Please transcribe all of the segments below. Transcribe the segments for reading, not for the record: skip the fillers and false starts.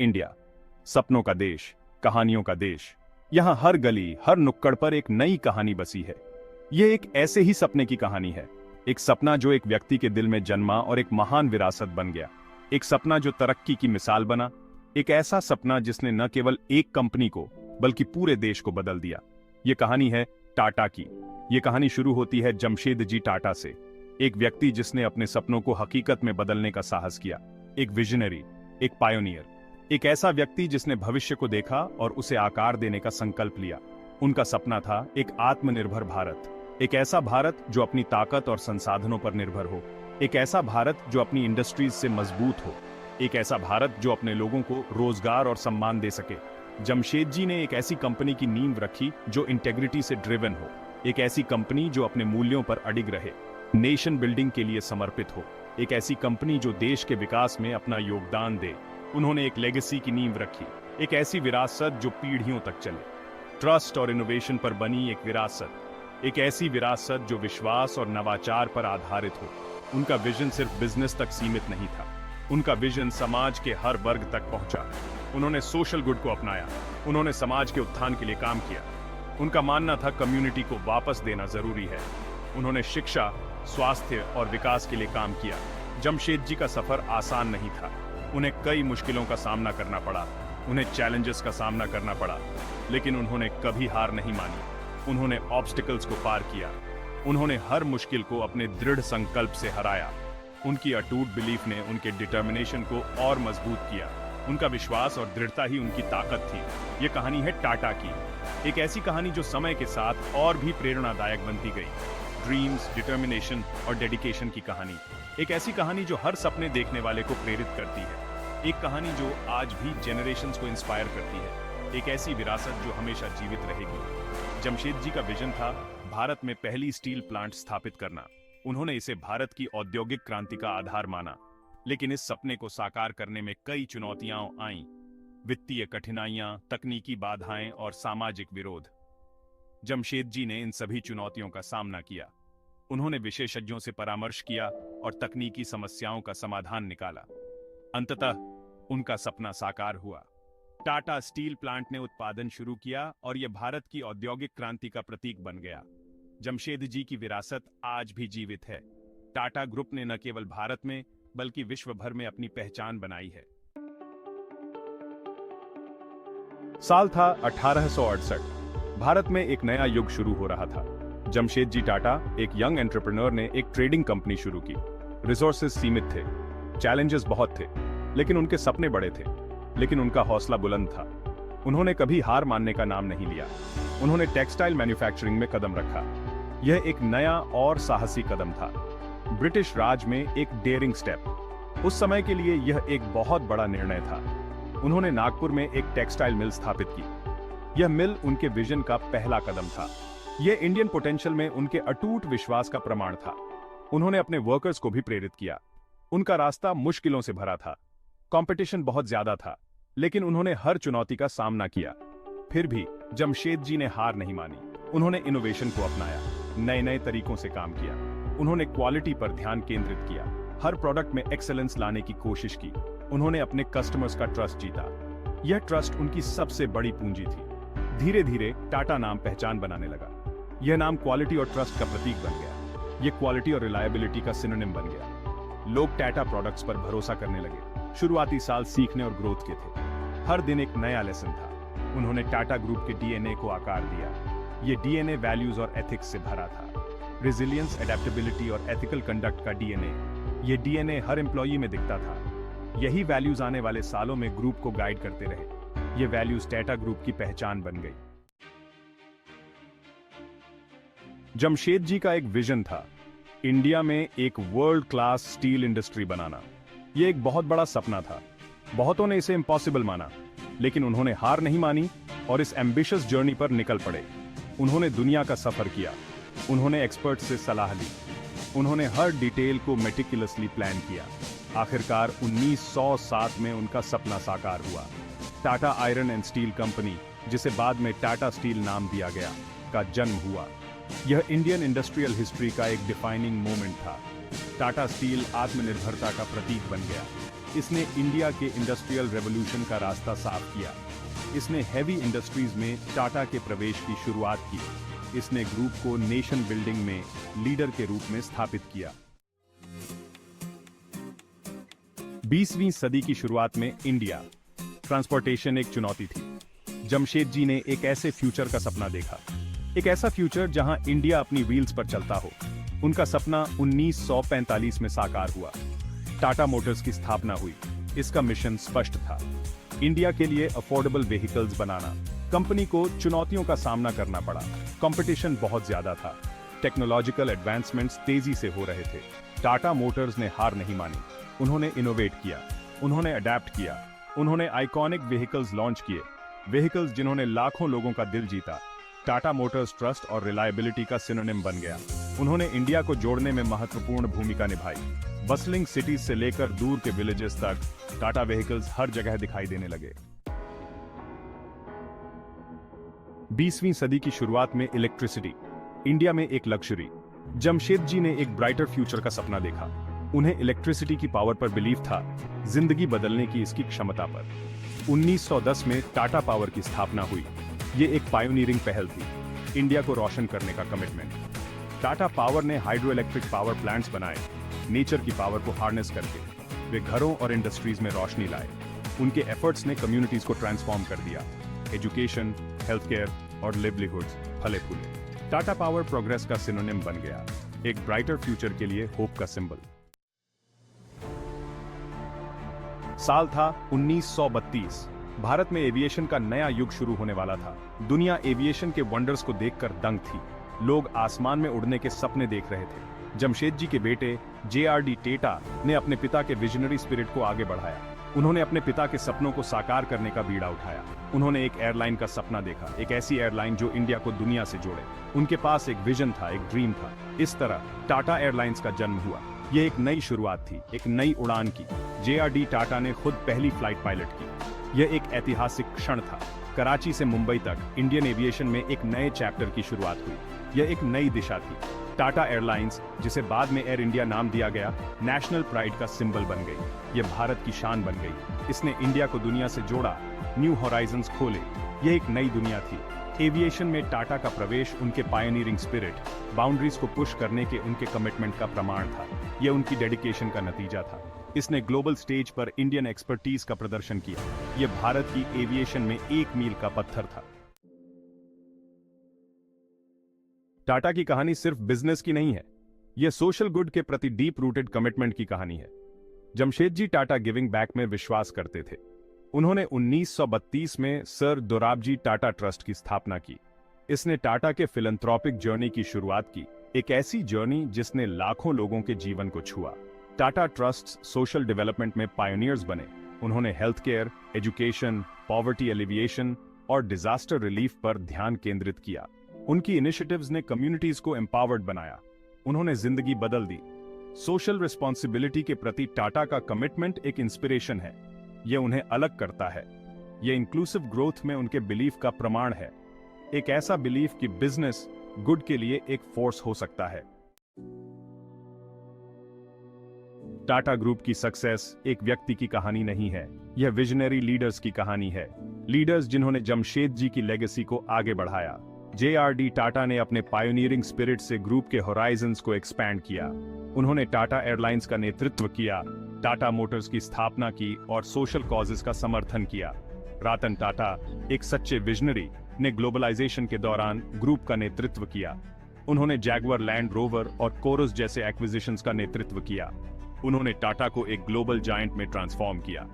India, सपनों का देश, कहानियों का देश। यहाँ हर गली, हर नुक्कड़ पर एक नई कहानी बसी है। ये एक ऐसे ही सपने की कहानी है। एक सपना जो एक व्यक्ति के दिल में जन्मा और एक महान विरासत बन गया। एक सपना जो तरक्की की मिसाल बना। एक ऐसा सपना जिसने न केवल एक कंपनी को बल्कि पूरे देश को बदल दिया। ये कहानी है टाटा की। ये कहानी शुरू होती है जमशेदजी टाटा से, एक व्यक्ति जिसने अपने सपनों को हकीकत में बदलने का साहस किया। एक विजनरी, एक पायोनियर, एक ऐसा व्यक्ति जिसने भविष्य को देखा और उसे आकार देने का संकल्प लिया। उनका सपना था एक आत्मनिर्भर भारत, एक ऐसा भारत जो अपनी ताकत और संसाधनों पर निर्भर हो, एक ऐसा भारत जो अपनी इंडस्ट्रीज से मजबूत हो, एक ऐसा भारत जो अपने लोगों को रोजगार और सम्मान दे सके। जमशेदजी ने एक ऐसी कंपनी की नींव रखी जो इंटेग्रिटी से ड्रिवन हो, एक ऐसी कंपनी जो अपने मूल्यों पर अडिग रहे, नेशन बिल्डिंग के लिए समर्पित हो, एक ऐसी कंपनी जो देश के विकास में अपना योगदान दे। उन्होंने एक लेगेसी की नींव रखी, एक ऐसी विरासत जो पीढ़ियों तक चले। ट्रस्ट और इनोवेशन पर बनी एक विरासत, एक ऐसी विरासत जो विश्वास और नवाचार पर आधारित हो। उनका विजन सिर्फ बिजनेस तक सीमित नहीं था, उनका विजन समाज के हर वर्ग तक पहुंचा। उन्होंने सोशल गुड को अपनाया, उन्होंने समाज के उत्थान के लिए काम किया। उनका मानना था कम्युनिटी को वापस देना जरूरी है। उन्होंने शिक्षा, स्वास्थ्य और विकास के लिए काम किया। जमशेदजी का सफर आसान नहीं था। उन्हें कई मुश्किलों का सामना करना पड़ा, उन्हें चैलेंजेस का सामना करना पड़ा, लेकिन उन्होंने कभी हार नहीं मानी। उन्होंने ऑब्स्टिकल्स को पार किया, उन्होंने हर मुश्किल को अपने दृढ़ संकल्प से हराया। उनकी अटूट बिलीफ ने उनके डिटर्मिनेशन को और मजबूत किया। उनका विश्वास और दृढ़ता ही उनकी ताकत थी। ये कहानी है टाटा की, एक ऐसी कहानी जो समय के साथ और भी प्रेरणादायक बनती गई। ड्रीम्स, डिटर्मिनेशन और डेडिकेशन की कहानी, एक ऐसी कहानी जो हर सपने देखने वाले को प्रेरित करती है, एक कहानी जो आज भी जेनरेशंस को इंस्पायर करती है, एक ऐसी विरासत जो हमेशा जीवित रहेगी। जमशेदजी का विजन था भारत में पहली स्टील प्लांट स्थापित करना। उन्होंने इसे भारत की औद्योगिक क्रांति का आधार माना, लेकिन इस सपने को साकार करने में कई चुनौतियां आईं। वित्तीय कठिनाइयां, तकनीकी बाधाएं और सामाजिक विरोध। जमशेदजी ने इन सभी चुनौतियों का सामना किया। उन्होंने विशेषज्ञों से परामर्श किया और तकनीकी समस्याओं का समाधान निकाला। अंततः उनका सपना साकार हुआ। टाटा स्टील प्लांट ने उत्पादन शुरू किया और यह भारत की औद्योगिक क्रांति का प्रतीक बन गया। जमशेदजी की विरासत आज भी जीवित है। टाटा ग्रुप ने न केवल भारत में बल्कि विश्व भर में अपनी पहचान बनाई है। साल था 1868। भारत में एक नया युग शुरू हो रहा था। जमशेदजी टाटा, एक यंग एंटरप्रेन्योर, ने एक ट्रेडिंग कंपनी शुरू की। रिसोर्सेज सीमित थे, चैलेंजेस बहुत थे, लेकिन उनके सपने बड़े थे। लेकिन उनका हौसला बुलंद था। उन्होंने कभी हार मानने का नाम नहीं लिया। उन्होंने टेक्सटाइल मैन्युफैक्चरिंग में कदम रखा। यह एक नया और साहसी कदम था। ब्रिटिश राज में एक डेयरिंग स्टेप। उस समय के लिए यह एक बहुत बड़ा निर्णय था। उन्होंने नागपुर में एक टेक्सटाइल मिल स्थापित की। यह मिल उनके विजन का पहला कदम था। यह इंडियन पोटेंशियल में उनके अटूट विश्वास का प्रमाण था। उन्होंने अपने वर्कर्स को भी प्रेरित किया। उनका रास्ता मुश्किलों से भरा था, कंपटीशन बहुत ज्यादा था, लेकिन उन्होंने हर चुनौती का सामना किया। फिर भी जमशेदजी ने हार नहीं मानी। उन्होंने इनोवेशन को अपनाया, नए नए तरीकों से काम किया। उन्होंने क्वालिटी पर ध्यान केंद्रित किया, हर प्रोडक्ट में एक्सेलेंस लाने की कोशिश की। उन्होंने अपने कस्टमर्स का ट्रस्ट जीता। यह ट्रस्ट उनकी सबसे बड़ी पूंजी थी। धीरे धीरे टाटा नाम पहचान बनाने लगा। यह नाम क्वालिटी और ट्रस्ट का प्रतीक बन गया। यह क्वालिटी और रिलायबिलिटी का सिनोनिम बन गया। लोग टाटा प्रोडक्ट्स पर भरोसा करने लगे। शुरुआती साल सीखने और ग्रोथ के थे। हर दिन एक नया लेसन था। उन्होंने टाटा ग्रुप के डीएनए को आकार दिया। यह डीएनए वैल्यूज और एथिक्स से भरा था। रेजिलियंस, एडेप्टेबिलिटी और एथिकल कंडक्ट का डीएनए। यह डीएनए हर एम्प्लॉई में दिखता था। यही वैल्यूज आने वाले सालों में ग्रुप को गाइड करते रहे। ये वैल्यूज टाटा ग्रुप की पहचान बन गई। जमशेदजी का एक विजन था, इंडिया में एक वर्ल्ड क्लास स्टील इंडस्ट्री बनाना। यह एक बहुत बड़ा सपना था। बहुतों ने इसे इम्पॉसिबल माना, लेकिन उन्होंने हार नहीं मानी और इस एम्बिशियस जर्नी पर निकल पड़े। उन्होंने दुनिया का सफर किया। उन्होंने एक्सपर्ट से सलाह ली। उन्होंने हर डिटेल को मेटिकुलसली प्लान किया। आखिरकार 1907 में उनका सपना साकार हुआ। Tata iron and steel company, जिसे बाद में टाटा स्टील नाम दिया गया, का जन्म हुआ। यह इंडियन इंडस्ट्रियल हिस्ट्री का एक डिफाइनिंग मोमेंट था। टाटा स्टील आत्मनिर्भरता का प्रतीक बन गया। इसने इंडिया के इंडस्ट्रियल रेवोल्यूशन का रास्ता साफ किया। इसने हैवी इंडस्ट्रीज में टाटा के प्रवेश की शुरुआत की। इसने ग्रुप को नेशन बिल्डिंग में लीडर के रूप में स्थापित किया। 20वीं सदी की शुरुआत में इंडिया ट्रांसपोर्टेशन एक चुनौती थी। जमशेदजी ने एक ऐसे फ्यूचर का सपना देखा, एक ऐसा फ्यूचर जहां इंडिया अपनी व्हील्स पर चलता हो। उनका सपना 1945 में साकार हुआ। टाटा मोटर्स की स्थापना हुई। इसका मिशन स्पष्ट था, इंडिया के लिए अफोर्डेबल व्हीकल्स बनाना। कंपनी को चुनौतियों का सामना करना पड़ा। कंपटीशन बहुत ज्यादा था। टेक्नोलॉजिकल एडवांसमेंट्स तेजी से हो रहे थे। टाटा मोटर्स ने हार नहीं मानी। उन्होंने इनोवेट किया, उन्होंने अडेप्ट किया, उन्होंने आइकॉनिक व्हीकल्स लॉन्च किए, व्हीकल्स जिन्होंने लाखों लोगों का दिल जीता। टाटा मोटर्स ट्रस्ट और रिलायबिलिटी का सिनोनिम बन गया। उन्होंने इंडिया को जोड़ने में महत्वपूर्ण भूमिका निभाई। बसलिंग सिटीज से लेकर दूर के विलेजेस तक टाटा व्हीकल्स हर जगह दिखाई देने लगे। 20वीं सदी की शुरुआत में इलेक्ट्रिसिटी इंडिया में एक लग्जरी। जमशेदजी ने एक ब्राइटर फ्यूचर का सपना देखा। उन्हें इलेक्ट्रिसिटी की पावर पर बिलीव था, जिंदगी बदलने की इसकी क्षमता पर। 1910 में टाटा पावर की स्थापना हुई। ये एक पायोनियरिंग पहल थी, इंडिया को रोशन करने का कमिटमेंट। टाटा पावर ने हाइड्रो इलेक्ट्रिक पावर प्लांट्स बनाए, नेचर की पावर को हार्नेस करके वे घरों और इंडस्ट्रीज में रोशनी लाए। उनके एफर्ट्स ने कम्युनिटीज को ट्रांसफॉर्म कर दिया। एजुकेशन, हेल्थ केयर और लिवलीहुड्स फले फूले। टाटा पावर प्रोग्रेस का सिनोनिम बन गया, एक ब्राइटर फ्यूचर के लिए होप का सिंबल। साल था 1932। भारत में एविएशन का नया युग शुरू होने वाला था। दुनिया एविएशन के वंडर्स को देखकर दंग थी। लोग आसमान में उड़ने के सपने देख रहे थे। जमशेदजी के बेटे JRD टेटा ने अपने पिता के विजनरी स्पिरिट को आगे बढ़ाया। उन्होंने अपने पिता के सपनों को साकार करने का बीड़ा उठाया। उन्होंने एक एयरलाइन का सपना देखा, एक ऐसी एयरलाइन जो इंडिया को दुनिया से जोड़े। उनके पास एक विजन था, एक ड्रीम था। इस तरह टाटा एयरलाइंस का जन्म हुआ। यह एक नई शुरुआत थी, एक नई उड़ान की। JRD टाटा ने खुद पहली फ्लाइट पायलट की। यह एक ऐतिहासिक क्षण था। कराची से मुंबई तक इंडियन एविएशन में एक नए चैप्टर की शुरुआत हुई। यह एक नई दिशा थी। टाटा एयरलाइंस, जिसे बाद में एयर इंडिया नाम दिया गया, नेशनल प्राइड का सिंबल बन गई। यह भारत की शान बन गई। इसने इंडिया को दुनिया से जोड़ा, न्यू होराइजन्स खोले। यह एक नई दुनिया थी। एविएशन में टाटा का प्रवेश उनके पायनियरिंग स्पिरिट, बाउंड्रीज को पुश करने के उनके कमिटमेंट का प्रमाण था। यह उनकी डेडिकेशन का नतीजा था। इसने ग्लोबल स्टेज पर इंडियन एक्सपर्टीज का प्रदर्शन किया। यह भारत की एविएशन में एक मील का पत्थर था। टाटा की कहानी सिर्फ बिजनेस की नहीं है, यह सोशल गुड के प्रति डीप रूटेड कमिटमेंट की कहानी है। जमशेदजी टाटा गिविंग बैक में विश्वास करते थे। उन्होंने 1932 में सर दोराबजी टाटा ट्रस्ट की स्थापना की। इसने टाटा के फिलैंथ्रोपिक जर्नी की शुरुआत की, एक ऐसी जर्नी जिसने लाखों लोगों के जीवन को छुआ। टाटा ट्रस्ट सोशल डेवलपमेंट में पायोनियर्स बने। उन्होंने health care, education, poverty alleviation और डिजास्टर रिलीफ पर ध्यान केंद्रित किया। उनकी इनिशिएटिव्स ने कम्युनिटीज को एम्पावर्ड बनाया। उन्होंने जिंदगी बदल दी। सोशल रिस्पॉन्सिबिलिटी के प्रति टाटा का कमिटमेंट एक इंस्पिरेशन है। यह उन्हें अलग करता है। यह इंक्लूसिव ग्रोथ में उनके बिलीफ का प्रमाण है, एक ऐसा बिलीफ कि बिजनेस गुड के लिए एक फोर्स हो सकता है। टाटा ग्रुप की सक्सेस एक व्यक्ति की कहानी नहीं है, यह विजनरी लीडर्स की कहानी है। लीडर्स जिन्होंने जमशेदजी की लेगेसी को आगे बढ़ाया। JRD टाटा ने अपने पायोनियरिंग स्पिरिट से ग्रुप के होराइजन्स को एक्सपैंड किया। उन्होंने टाटा एयरलाइंस का नेतृत्व किया, टाटा मोटर्स की स्थापना की और सोशल कॉजेस का समर्थन किया। रतन टाटा, एक सच्चे विजनरी, ने ग्लोबलाइजेशन के दौरान ग्रुप का नेतृत्व किया। उन्होंने जैगुआर लैंड रोवर और कोरस जैसे एक्विजिशंस का नेतृत्व किया। उन्होंने टाटा को एक ग्लोबल जायंट में ट्रांसफॉर्म किया।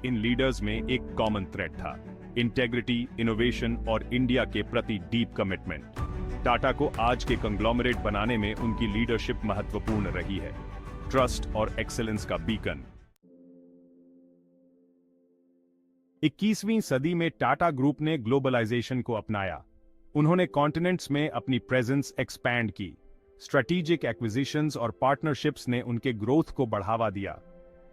इन लीडर्स में एक कॉमन थ्रेड था, इंटेग्रिटी, इनोवेशन और इंडिया के प्रति डीप कमिटमेंट। टाटा को आज के कंग्लोमरेट बनाने में उनकी लीडरशिप महत्वपूर्ण रही है, ट्रस्ट और एक्सेलेंस का बीकन। 21वीं सदी में टाटा ग्रुप ने ग्लोबलाइजेशन को अपनाया। उन्होंने कॉन्टिनेंट्स में अपनी प्रेजेंस एक्सपैंड की। स्ट्रेटेजिक एक्विजिशंस और पार्टनरशिप्स ने उनके ग्रोथ को बढ़ावा दिया।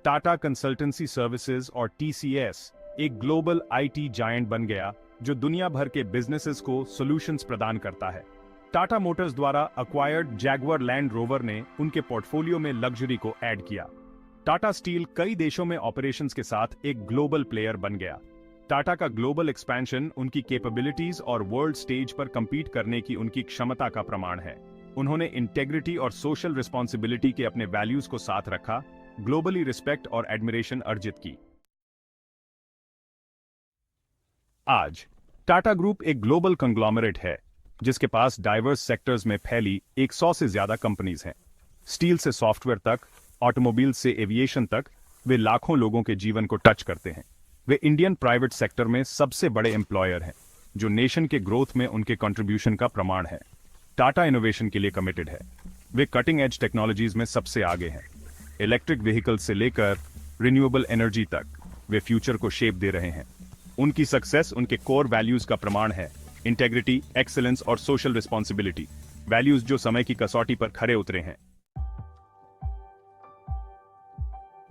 टाटा कंसल्टेंसी सर्विसेज और TCS एक ग्लोबल IT जायंट बन गया जो दुनिया भर के बिजनेसेस को सॉल्यूशंस प्रदान करता है। टाटा मोटर्स द्वारा अक्वायर्ड जैगुआर लैंड रोवर ने उनके पोर्टफोलियो में लग्जरी को ऐड किया। टाटा स्टील कई देशों में ऑपरेशंस के साथ एक ग्लोबल प्लेयर बन गया। टाटा का ग्लोबल एक्सपेंशन उनकी कैपेबिलिटीज और वर्ल्ड स्टेज पर compete करने की उनकी क्षमता का प्रमाण है। उन्होंने इंटेग्रिटी और सोशल रिस्पॉन्सिबिलिटी के अपने वैल्यूज को साथ रखा, ग्लोबली रिस्पेक्ट और एडमिरेशन अर्जित की। आज टाटा ग्रुप एक ग्लोबल कंग्लोमरेट है जिसके पास डाइवर्स सेक्टर्स में फैली 100 से ज्यादा कंपनीज हैं। स्टील से सॉफ्टवेयर तक, ऑटोमोबाइल से एविएशन तक, वे लाखों लोगों के जीवन को टच करते हैं। वे इंडियन प्राइवेट सेक्टर में सबसे बड़े एम्प्लॉयर हैं, जो नेशन के ग्रोथ में उनके कंट्रीब्यूशन का प्रमाण है। टाटा इनोवेशन के लिए कमिटेड है। वे कटिंग एज टेक्नोलॉजीज में सबसे आगे हैं। इलेक्ट्रिक व्हीकल से लेकर रिन्यूएबल एनर्जी तक वे फ्यूचर को शेप दे रहे हैं। उनकी सक्सेस उनके कोर वैल्यूज का प्रमाण है, इंटेग्रिटी, एक्सीलेंस और सोशल रिस्पॉन्सिबिलिटी, वैल्यूज जो समय की कसौटी पर खरे उतरे हैं।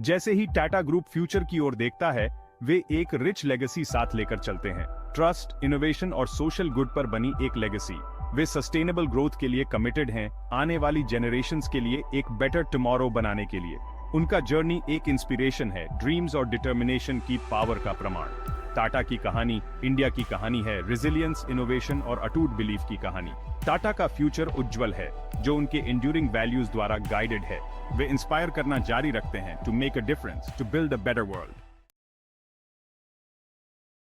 जैसे ही टाटा ग्रुप फ्यूचर की ओर देखता है, वे एक रिच लेगेसी साथ लेकर चलते हैं। ट्रस्ट, इनोवेशन और सोशल गुड पर बनी एक लेगेसी। वे सस्टेनेबल ग्रोथ के लिए कमिटेड हैं, आने वाली जनरेशंस के लिए एक बेटर टुमारो बनाने के लिए। उनका जर्नी एक इंस्पिरेशन है, ड्रीम्स और डिटर्मिनेशन की पावर का प्रमाण। टाटा की कहानी इंडिया की कहानी है, रेजिलियंस, इनोवेशन और अटूट बिलीफ की कहानी। टाटा का फ्यूचर उज्जवल है, जो उनके एंड्यूरिंग वैल्यूज द्वारा गाइडेड है। वे इंस्पायर करना जारी रखते हैं, to make a difference, to build a better world.